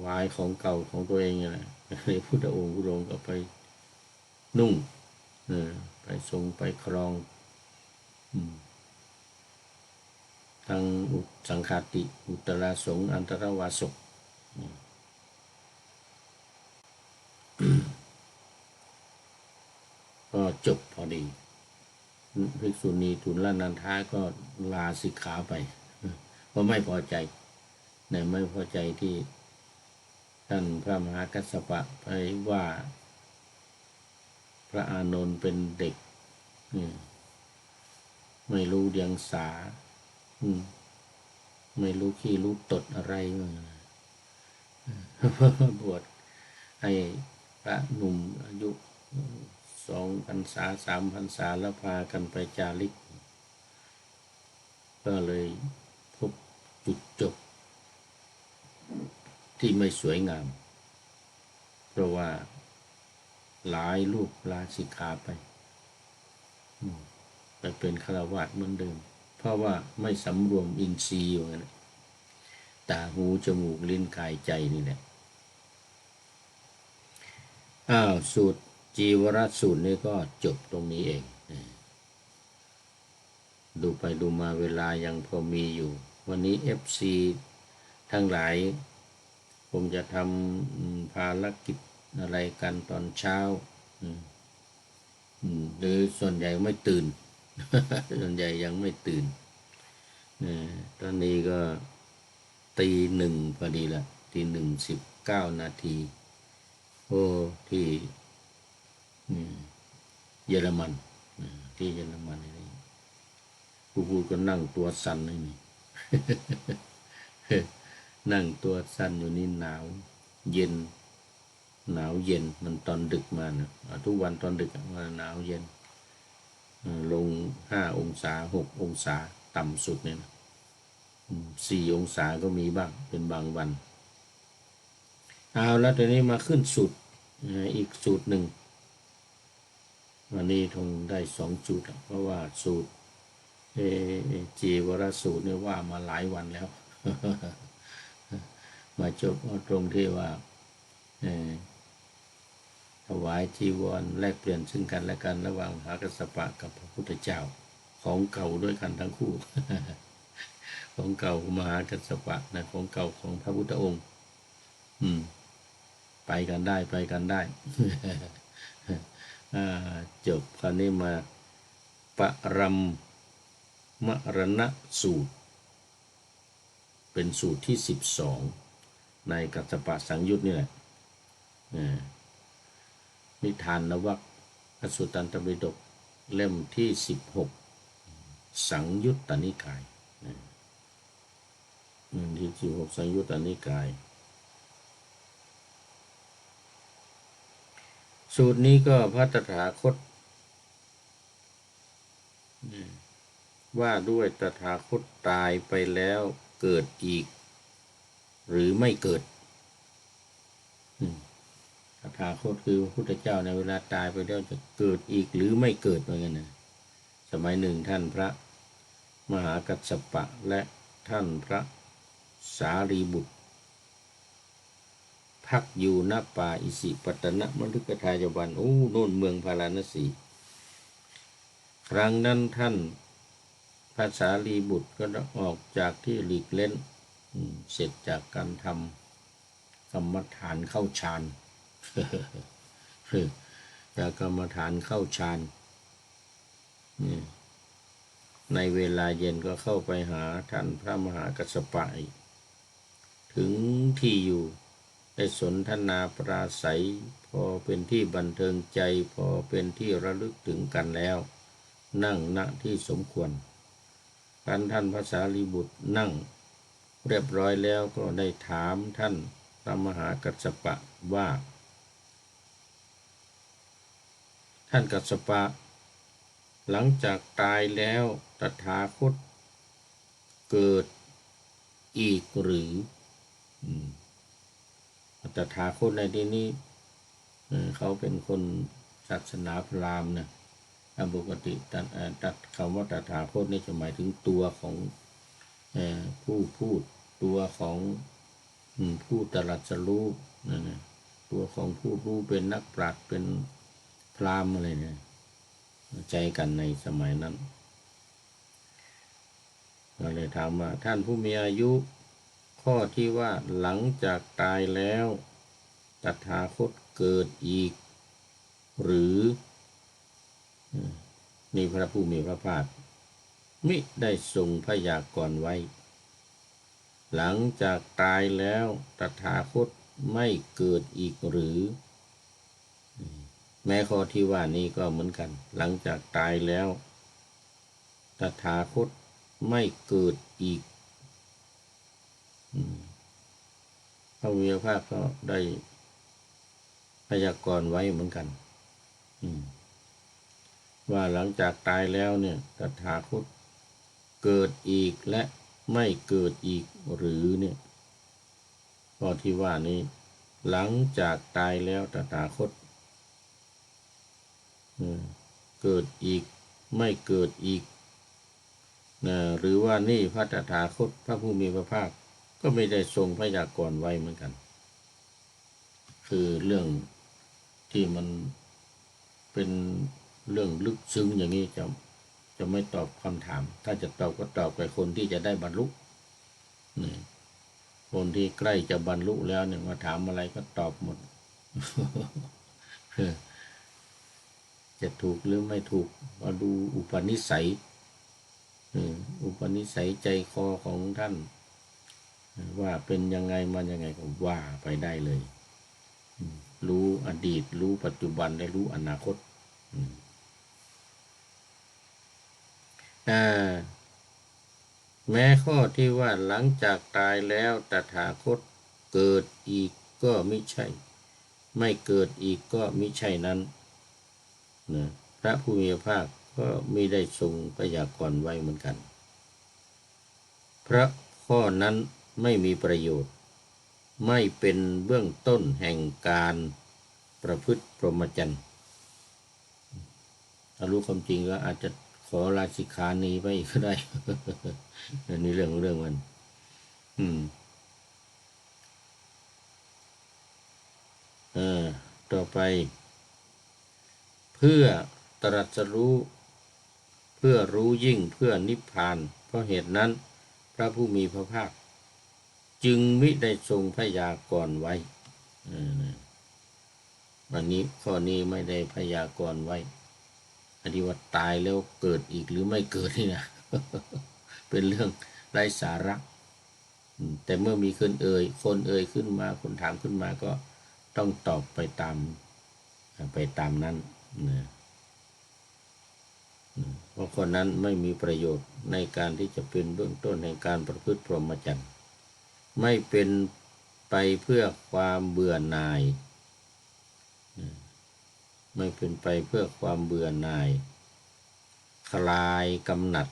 วายของเก่าของตัวเองนี่แหละพุทธองค์ก็ไปนุ่งไปทรงไปครองทางสังฆาติอุตราสงฆ์อันตรวาสกก็จบพอดีภิกษุณีทุลนันทาก็ลาสิกขาไปเพราะไม่พอใจไม่พอใจที่ท่านพระมหากัสสปะไปว่าพระอานนท์เป็นเด็กไม่รู้เดียงสาไม่รู้ขี้รู้ตดอะไรบวชให้พระหนุ่มอายุ2 พรรษา3 พรรษาแล้วพากันไปจาริกก็เลยพบจุดจบที่ไม่สวยงามเพราะว่าหลายรูปลาสิกขาไปเป็นฆราวาสเหมือนเดิมเพราะว่าไม่สำรวมอินทรีย์อยู่นั่นตาหูจมูกลิ้นกายใจนี่แหละสูตรจีวรสูตรนี่ก็จบตรงนี้เองดูไปดูมาเวลายังพอมีอยู่วันนี้ FC ทั้งหลายคงจะทำภารกิจอะไรกันตอนเช้าหรือส่วนใหญ่ไม่ตื่น ส่วนใหญ่ยังไม่ตื่นตอนนี้ก็ตี 1พอดีละตี 1:19 นาทีที่เยอรมันที่เยอรมันนี่ผู้พูดก็นั่งตัวสั่นเลยนี่ นั่งตัวสั่นอยู่นี่หนาวเย็นมันตอนดึกมานะทุกวันตอนดึกมันหนาวเย็นลง5 องศา6 องศาต่ำสุดเนี่ย4 องศาก็มีบ้างเป็นบางวันแล้วตอนนี้มาขึ้นสูตรอีกสูตรหนึ่งวันนี้คงได้2 สูตรเพราะว่าสูตรจีวรสูตรเนี่ยว่ามาหลายวันแล้ว มาจบตรงที่ว่าถวายจีวรแลกเปลี่ยนซึ่งกันและกันระหว่างมหากัสสปะกับพระพุทธเจ้าของเก่าด้วยกันทั้งคู่ ของเก่ามหากัสสปะนะของเก่าของพระพุทธองค์ไปกันได้จบคราวนี้มาปรัมมรณสูตรเป็นสูตรที่12ในกัสสปะสังยุตนี่แหละนิทานนวรรคอสุตตันตปิฎกเล่มที่16สังยุตตนิกายที่16สังยุตตนิกายสูตรนี้ก็พระตถาคตว่าด้วยตถาคตตายไปแล้วเกิดอีกหรือไม่เกิดตถาคตคือพระพุทธเจ้าในเวลาตายไปแล้วจะเกิดอีกหรือไม่เกิดเหมือนกันนะสมัยหนึ่งท่านพระมหากัสสปะและท่านพระสารีบุตรพักอยู่ณป่าอิสิปตนมฤคทายวันโน่นเมืองพาราณสี ครั้งนั้นท่านพระสารีบุตรก็ออกจากที่หลีกเล่นเสร็จจากการทำกรรมฐานเข้าฌานจากกรรมฐานเข้าฌานในเวลาเย็นก็เข้าไปหาท่านพระมหากัสสปะถึงที่อยู่ได้สนทนาปราศัยพอเป็นที่บันเทิงใจพอเป็นที่ระลึกถึงกันแล้ว นั่งณที่สมควรท่านพระสารีบุตรนั่งเรียบร้อยแล้วก็ได้ถามท่านพระมหากัสสปะว่าท่านกัสสปะหลังจากตายแล้วตถาคตเกิดอีกหรือตถาคตในที่นี้เขาเป็นคนศาสนาพราหมณ์นะปกติตัดคำว่าตถาคตนี่จะหมายถึงตัวของผู้พูดตัวของผู้ตรัสรู้นั่นนะตัวของผู้รู้เป็นนักปราชญ์เป็นพราหมณ์อะไรเนี่ยใจกันในสมัยนั้นก็เลยถามว่าท่านผู้มีอายุข้อที่ว่าหลังจากตายแล้วตถาคตเกิดอีกหรือนี่พระผู้มีพระภาคมิได้ทรงพยากรณ์ไว้หลังจากตายแล้วตถาคตไม่เกิดอีกหรือแม้ข้อที่ว่านี้ก็เหมือนกันหลังจากตายแล้วตถาคตไม่เกิดอีกพระผู้มีพระภาคก็ได้พยากรณ์ไว้เหมือนกันว่าหลังจากตายแล้วเนี่ยตถาคตเกิดอีกและไม่เกิดอีกหรือเนี่ยข้อที่ว่านี้หลังจากตายแล้วตถาคตเกิดอีกไม่เกิดอีกหรือว่านี่พระตถาคตพระผู้มีพระภาคก็ไม่ได้ทรงพยากรณ์ไว้เหมือนกันคือเรื่องที่มันเป็นเรื่องลึกซึ้งอย่างนี้จะไม่ตอบคำถามถ้าจะตอบก็ตอบกับคนที่จะได้บรรลุคนที่ใกล้จะบรรลุแล้วเนี่ยมาถามอะไรก็ตอบหมดจะถูกหรือไม่ถูกมาดูอุปนิสัยใจคอของท่านว่าเป็นยังไงมายังไงก็ว่าไปได้เลยรู้อดีตรู้ปัจจุบันและรู้อนาคตแม้ข้อที่ว่าหลังจากตายแล้วตถาคตเกิดอีกก็ไม่ใช่ไม่เกิดอีกก็ไม่ใช่นั้นพระผู้มีพระภาคก็ไม่ได้ทรงพยากรณ์ไว้เหมือนกันเพราะข้อนั้นไม่มีประโยชน์ไม่เป็นเบื้องต้นแห่งการประพฤติพรหมจรรย์ถ้ารู้ความจริงก็อาจจะขอลาสิกขาหนีไปอีกก็ได้นี่เรื่องมันต่อไปเพื่อตรัสรู้เพื่อรู้ยิ่งเพื่อนิพพานเพราะเหตุนั้นพระผู้มีพระภาคจึงมิได้ทรงพยากรณ์ไว้วันนี้ข้อนี้ไม่ได้พยากรณ์ไว้อธิว่าตายแล้วเกิดอีกหรือไม่เกิดนี่นะ เป็นเรื่องไร้สาระแต่เมื่อมีคนเอ่ยขึ้นมาคนถามขึ้นมาก็ต้องตอบไปตามนั้นนะเพราะคนนั้นไม่มีประโยชน์ในการที่จะเป็นเบื้องต้นในการประพฤติพรหมจรรย์ไม่เป็นไปเพื่อความเบื่อหน่ายไม่เป็นไปเพื่อความเบื่อหน่ายคลายกำหนัด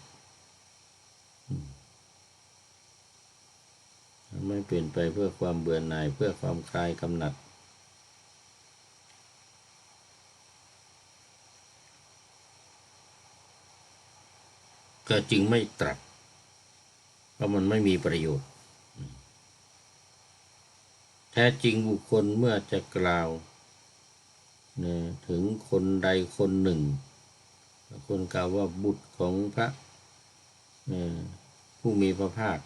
ไม่เป็นไปเพื่อความเบื่อหน่ายเพื่อความคลายกำหนัดก็จึงไม่ตรัสเพราะมันไม่มีประโยชน์แท้จริงบุคคลเมื่อจะกล่าวถึงคนใดคนหนึ่งคนกล่าวว่าบุตรของพระผู้มีพระภาค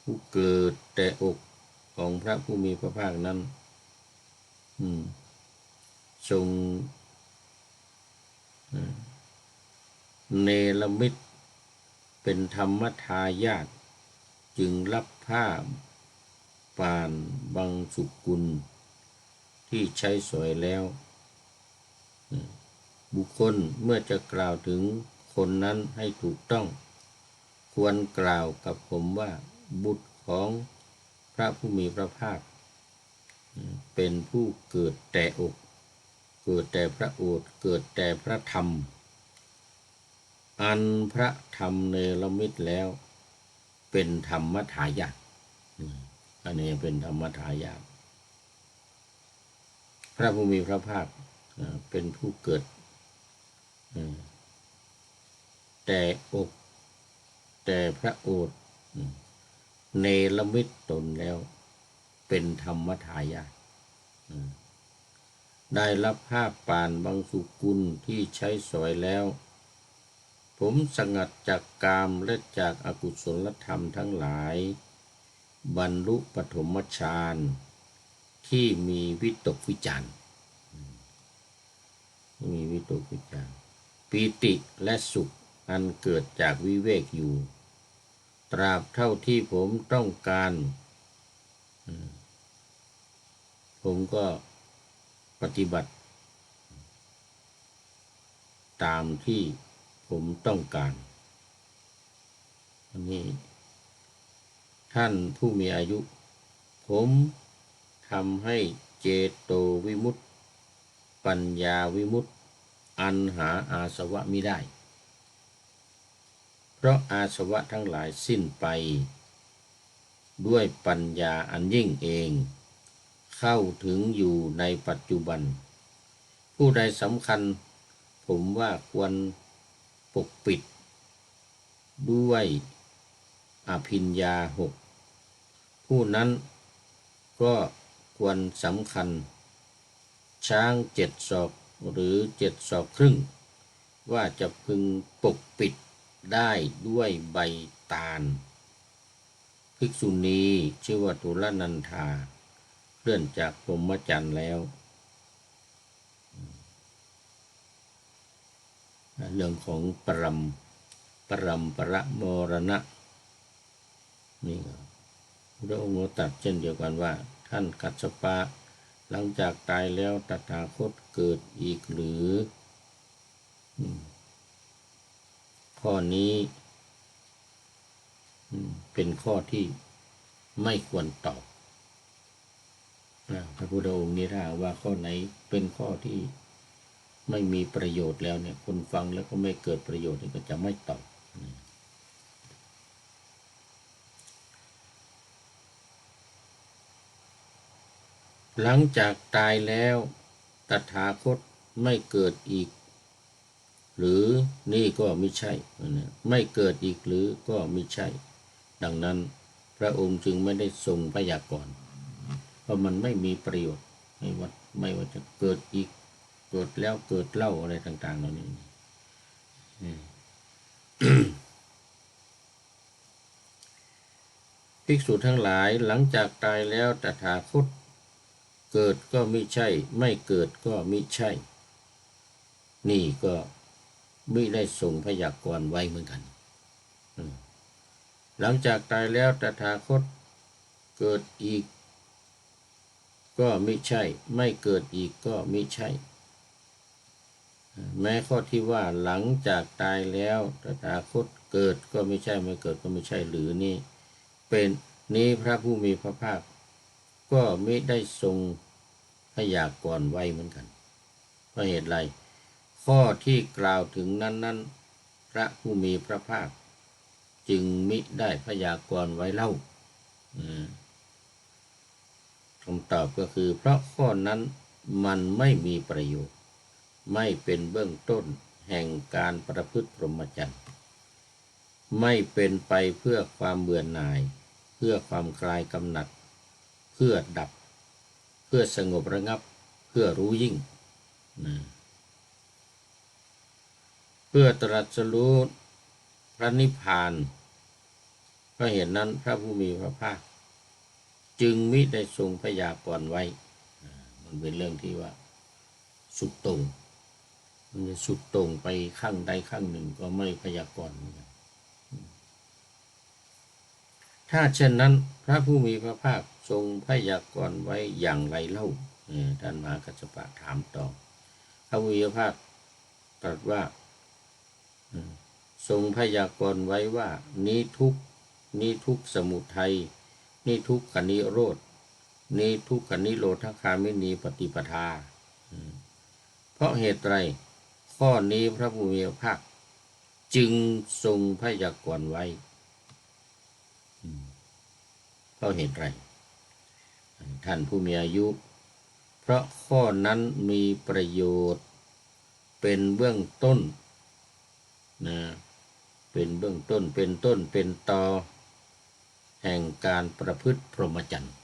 ผู้เกิดแต่อกของพระผู้มีพระภาคนั้นทรงเนรมิตเป็นธรรมทายาทจึงรับผ้าป่านบังสุกุลที่ใช้สวยแล้วบุคคลเมื่อจะกล่าวถึง คนนั้นให้ถูกต้องควรกล่าวกับผมว่าบุตรของพระผู้มีพระภาคเป็นผู้เกิดแต่อกเกิดแต่พระโอษฐ์เกิดแต่พระธรรมอันพระธรรมเนรมิตแล้วเป็นธรรมทายาทอันนี้เป็นธรรมทายาทพระผู้มีพระภาคเป็นผู้เกิดแต่อกแต่พระโอษฐ์เนรมิตตนแล้วเป็นธรรมทายาทได้รับผ้าป่านบางสุกุลที่ใช้สอยแล้วผมสงัดจากกามและจากอกุศลธรรมทั้งหลายบรรลุปฐมฌานที่มีวิตกวิจารปีติและสุขอันเกิดจากวิเวกอยู่ตราบเท่าที่ผมต้องการผมก็ปฏิบัติตามที่ผมต้องการอันนี้ท่านผู้มีอายุผมทำให้เจโตวิมุตติปัญญาวิมุตติอันหาอาสวะมิได้เพราะอาสวะทั้งหลายสิ้นไปด้วยปัญญาอันยิ่งเองเข้าถึงอยู่ในปัจจุบันผู้ใดสำคัญผมว่าควรปกปิดด้วยอภิญญา6ผู้นั้นก็ควรสำคัญช้าง7 ศอกหรือ7 ศอกครึ่งว่าจะพึงปกปิดได้ด้วยใบตาลภิกษุณีชื่อว่าตุลนันธาเคลื่อนจากพรหมจรรย์แล้วเรื่องของปรมรณะนี่พระองค์ตรัสเช่นเดียวกันว่าท่านกัสสปะหลังจากตายแล้วตถาคตเกิดอีกหรือข้อนี้เป็นข้อที่ไม่ควรตอบพระพุทธองค์นี้ถ้าว่าข้อไหนเป็นข้อที่ไม่มีประโยชน์แล้วเนี่ยคนฟังแล้วก็ไม่เกิดประโยชน์ก็จะไม่ตอบหลังจากตายแล้วตถาคตไม่เกิดอีกหรือนี่ก็ไม่ใช่ไม่เกิดอีกหรือก็ไม่ใช่ดังนั้นพระองค์จึงไม่ได้ทรงพยากรณ์เพราะมันไม่มีประโยชน์ไม่ว่าจะเกิดอีกเกิดแล้วเกิดเล่าอะไรต่างๆเหล่านี้ภิกษุทั้งหลายหลังจากตายแล้วตถาคตเกิดก็ไม่ใช่ไม่เกิดก็ไม่ใช่นี่ก็ไม่ได้ทรงพยากรณ์ไว้เหมือนกันหลังจากตายแล้วตถาคตเกิดอีกก็ไม่ใช่ไม่เกิดอีกก็ไม่ใช่แม้ข้อที่ว่าหลังจากตายแล้วตถาคตเกิดก็ไม่ใช่ไม่เกิดก็ไม่ใช่หรือนี่เป็นนี้พระผู้มีพระภาคก็ไม่ได้ทรงพยากรณ์ไว้เหมือนกันเพราะเหตุไรข้อที่กล่าวถึงนั้นพระผู้มีพระภาคจึงมิได้พยากรณ์ไว้เล่าคำตอบก็คือเพราะข้อนั้นมันไม่มีประโยชน์ไม่เป็นเบื้องต้นแห่งการประพฤติพรหมจรรย์ไม่เป็นไปเพื่อความเบื่อหน่ายเพื่อความคลายกำหนัดเพื่อดับเพื่อสงบระงับเพื่อรู้ยิ่งเพื่อตรัสรู้พระนิพพานเพราะเหตุนั้นพระผู้มีพระภาคจึงมิได้ทรงพยากรณ์ไว้มันเป็นเรื่องที่ว่าสุดโต่งมันจะสุดโต่งไปข้างใดข้างหนึ่งก็ไม่พยากรณ์ถ้าเช่นนั้นพระผู้มีพระภาคทรงพยากรณ์ไว้อย่างไรเล่าท่านมหากัสสปะถามต่อพระผู้มีพระภาคตรัสว่า ทรงพยากรณ์ไว้ว่านี้ทุกข์นี้ทุกข์สมุทัยนี้ทุกขนิโรธนี้ทุกขนิโรธคามินีปฏิปทาเพราะเหตุไรข้อนี้พระผู้มีพระภาคจึงทรงพยากรณ์ไว้เพราะเหตุไรท่านผู้มีอายุเพราะข้อนั้นมีประโยชน์เป็นเบื้องต้นนะเป็นเบื้องต้นเป็นต้นเป็นตอแห่งการประพฤติพรหมจรรย์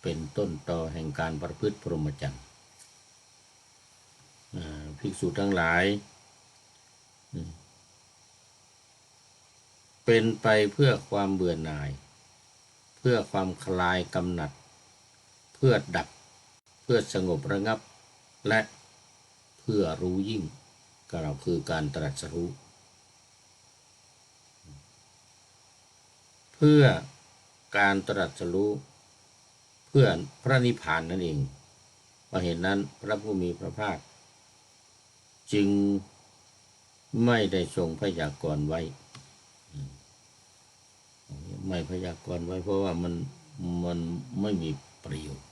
เป็นต้นตอแห่งการประพฤติพรหมจรรย์ภิกษุทั้งหลายเป็นไปเพื่อความเบื่อหน่ายเพื่อความคลายกำหนัดเพื่อดับเพื่อสงบระงับและเพื่อรู้ยิ่งก็เราคือการตรัสรู้เพื่อการตรัสรู้เพื่อพระนิพพานนั่นเองเพราะเหตุนั้นพระผู้มีพระภาคจึงไม่ได้ทรงพยากรณ์ไว้ไม่พยากรณ์ไว้เพราะว่ามันไม่มีประโยชน์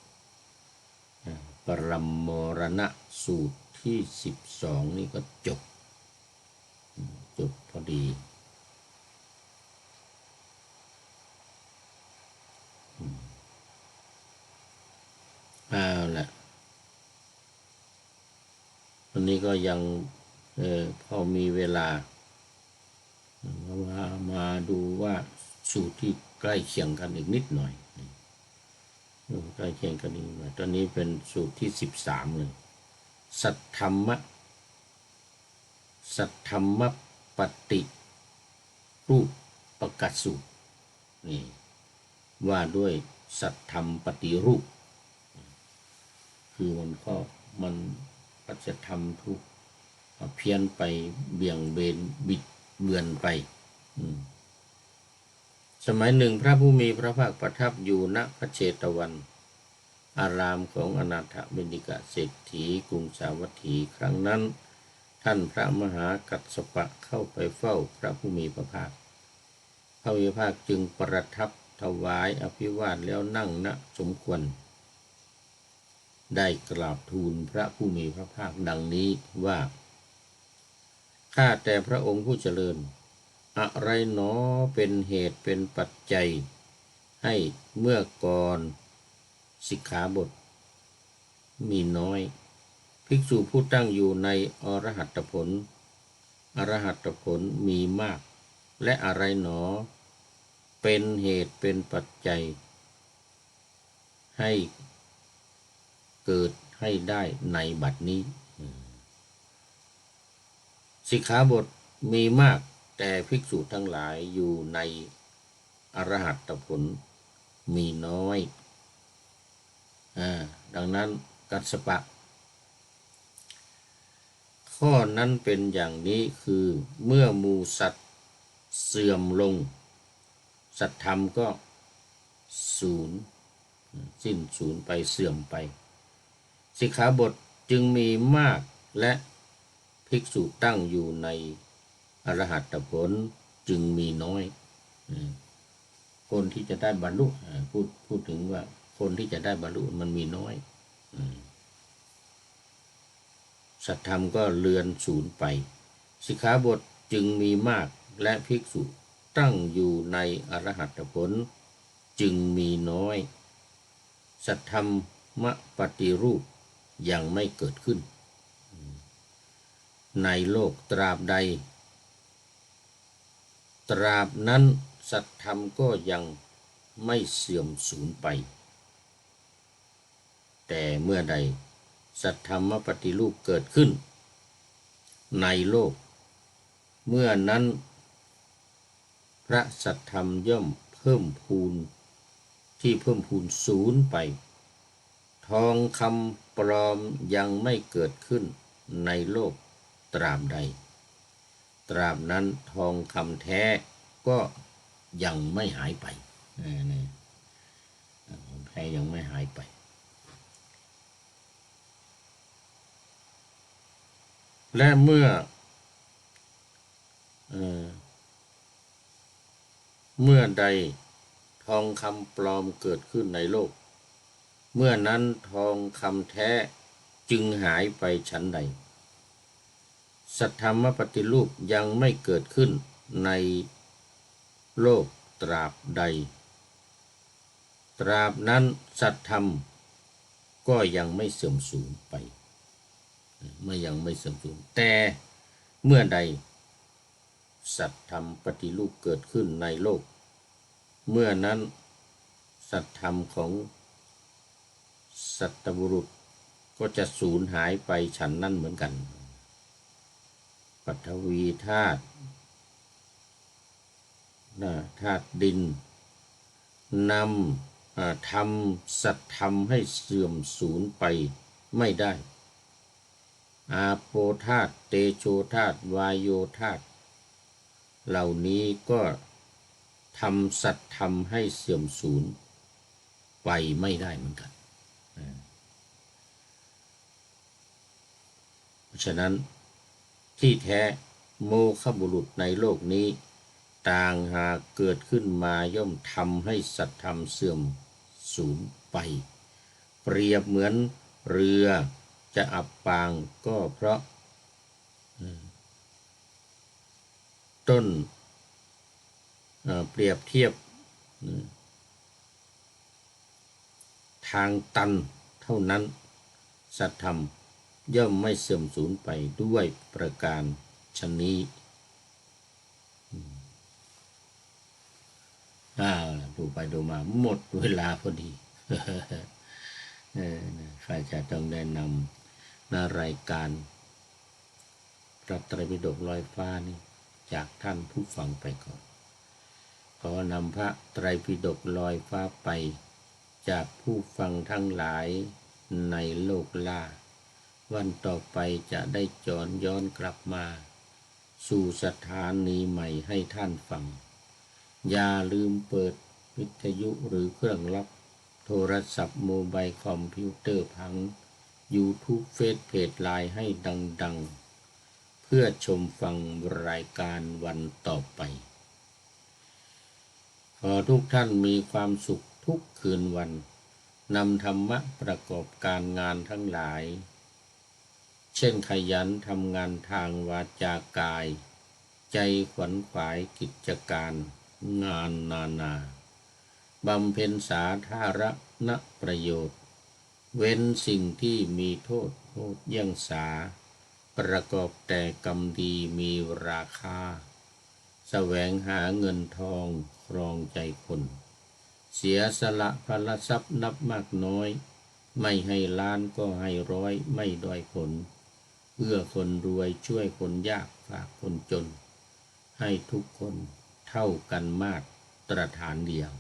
ปรมมรณะสูตรที่12นี่ก็จบพอดีเอาละวันนี้ก็ยังพอมีเวลามาดูว่าสูตรที่ใกล้เคียงกันอีกนิดหน่อยใกล้เคียงกันอีกหน่อยตอนนี้เป็นสูตรที่13เลยสัทธัมมปฏิรูปปกัสสูตรนี่ว่าด้วยสัทธัมปฏิรูปคือมันปัจจธรรมทุกเพี้ยนไปเบี่ยงเบนบิดเบือนไปสมัยหนึ่งพระผู้มีพระภาคประทับอยู่ณพระเชตวัน อารามของอนาถบิณฑิกเศรษฐีกรุงสาวัตถีครั้งนั้นท่านพระมหากัสสปะเข้าไปเฝ้าพระผู้มีพระภาคพระผู้มีพระภาคจึงประทับถวายอภิวาทแล้วนั่งณสมควรได้กราบทูลพระผู้มีพระภาคดังนี้ว่าข้าแต่พระองค์ผู้เจริญอะไรหนอเป็นเหตุเป็นปัจจัยให้เมื่อก่อนสิกขาบทมีน้อยภิกษุผู้ตั้งอยู่ในอรหัตผลมีมากและอะไรหนอเป็นเหตุเป็นปัจจัยให้เกิดให้ได้ในบัดนี้สิกขาบทมีมากแต่ภิกษุทั้งหลายอยู่ในอรหัตผลมีน้อยดังนั้นกัสสปะข้อนั้นเป็นอย่างนี้คือเมื่อหมู่สัตว์เสื่อมลงสัตธรรมก็สูญสิ้นสูญไปเสื่อมไปสิกขาบทจึงมีมากและภิกษุตั้งอยู่ในอรหัตผลจึงมีน้อยคนที่จะได้บรรลุพูดถึงว่าคนที่จะได้บรรลุมันมีน้อยสัตธรรมก็เลือนสูญไปสิกขาบทจึงมีมากและภิกษุตั้งอยู่ในอรหัตผลจึงมีน้อยสัทธัมมปฏิรูปยังไม่เกิดขึ้นในโลกตราบใดตราบนั้นสัทธรรมก็ยังไม่เสื่อมสูญไปแต่เมื่อใดสัทธรรมปฏิรูปเกิดขึ้นในโลกเมื่อนั้นพระสัทธรรมย่อมเพิ่มพูนสูญไปทองคำปลอมยังไม่เกิดขึ้นในโลกตราบใดตราบนั้นทองคำแท้ก็ยังไม่หายไปแท้ยังไม่หายไปและเมื่อ เมื่อใดทองคำปลอมเกิดขึ้นในโลกเมื่อนั้นทองคำแท้จึงหายไปฉันใดสัทธรรมปฏิรูปยังไม่เกิดขึ้นในโลกตราบใดตราบนั้นสัทธรรมก็ยังไม่เสื่อมสูญไปยังไม่เสื่อมสูญแต่เมื่อใดสัทธรรมปฏิรูปเกิดขึ้นในโลกเมื่อนั้นสัทธรรมของสัตบุรุษก็จะสูญหายไปฉันนั้นเหมือนกันปฐวีธาตุธาตุดินนำทำสัตธรรมให้เสื่อมสูญไปไม่ได้อาโปธาตุเตโชธาตุวายโยธาตุเหล่านี้ก็ทำสัตธรรมให้เสื่อมสูญไปไม่ได้เหมือนกันเพราะฉะนั้นที่แท้โมฆะบุรุษในโลกนี้ต่างหากเกิดขึ้นมาย่อมทำให้สัตธรรมเสื่อมสูญไปเปรียบเหมือนเรือจะอับปางก็เพราะต้นเปรียบเทียบทางตันเท่านั้นสัตธรรมย่อมไม่เสื่อมสูญไปด้วยประการชนนี้ดูไปดูมาหมดเวลาพอดีข้าจะต้องแนะนำในรายการพระไตรปิฎกลอยฟ้านี่จากท่านผู้ฟังไปก่อนขอนำพระไตรปิฎกลอยฟ้าไปจากผู้ฟังทั้งหลายในโลกล่าวันต่อไปจะได้จรย้อนกลับมาสู่สถานีใหม่ให้ท่านฟังอย่าลืมเปิดวิทยุหรือเครื่องรับโทรศัพท์โมบายคอมพิวเตอร์พัง YouTube เฟซเพจไลน์ให้ดังๆเพื่อชมฟังรายการวันต่อไปขอทุกท่านมีความสุขทุกคืนวันนำธรรมะประกอบการงานทั้งหลายเช่นขยันทำงานทางวาจากายใจขวนขวายกิจการงานนานาบำเพ็ญสาธารณประโยชน์เว้นสิ่งที่มีโทษเยี่ยงสาประกอบแต่กรรมดีมีราคาแสวงหาเงินทองครองใจคนเสียสละพลทรัพย์นับมากน้อยไม่ให้ล้านก็ให้ร้อยไม่ด้อยผลเอื้อคนรวยช่วยคนยากฝากคนจนให้ทุกคนเท่ากันมาตรฐานเดียว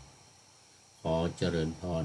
ขอเจริญพร